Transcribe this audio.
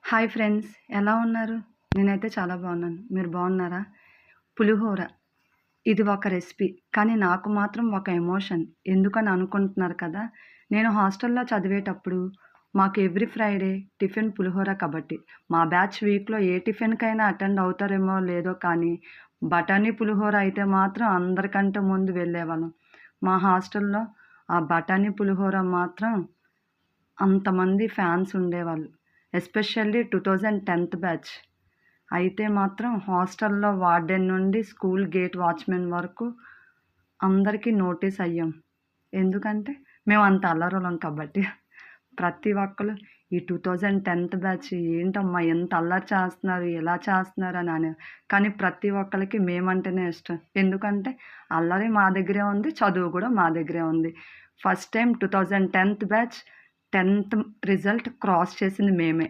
Hi friends, ఎలా ఉన్నారు? నేనైతే చాలా బాగున్నాను. మీరు బాగున్నారా? పులిహోర ఇది ఒక రెసిపీ. కానీ నాకు మాత్రం ఒక ఎమోషన్. ఎందుకని అనుకుంటున్నారు కదా! నేను హాస్టల్‌లో చదివేటప్పుడు మాకు ఎవ్రీ ఫ్రైడే టిఫిన్ పులిహోర కాబట్టి మా బ్యాచ్ వీక్‌లో ఏ టిఫిన్‌కైనా అటెండ్ అవుతారేమో లేదో కానీ బఠానీ పులిహోర అయితే మాత్రం అందరికంటే ముందు వెళ్ళేవాళ్ళం. మా హాస్టల్‌లో ఆ బఠానీ పులిహోర మాత్రం అంతమంది ఫ్యాన్స్ ఉండేవాళ్ళు. ఎస్పెషల్లీ 2010థ్ బ్యాచ్. అయితే మాత్రం హాస్టల్‌లో వార్డెన్ నుండి స్కూల్ గేట్ వాచ్‌మెన్ వరకు అందరికీ నోటీస్ అయ్యాం. ఎందుకంటే మేము అంత అల్లరోళ్ళం కాబట్టి. ప్రతి ఒక్కళ్ళు ఈ 2010థ్ బ్యాచ్ ఏంటమ్మా ఎంత అల్లరి చేస్తున్నారు, ఎలా చేస్తున్నారు అని కానీ ప్రతి ఒక్కళ్ళకి మేమంటేనే ఇష్టం. ఎందుకంటే అల్లరి మా దగ్గరే ఉంది, చదువు కూడా మా దగ్గరే ఉంది. ఫస్ట్ టైమ్ 2010థ్ బ్యాచ్ 10థ్ రిజల్ట్ క్రాస్ చేసింది మేమే.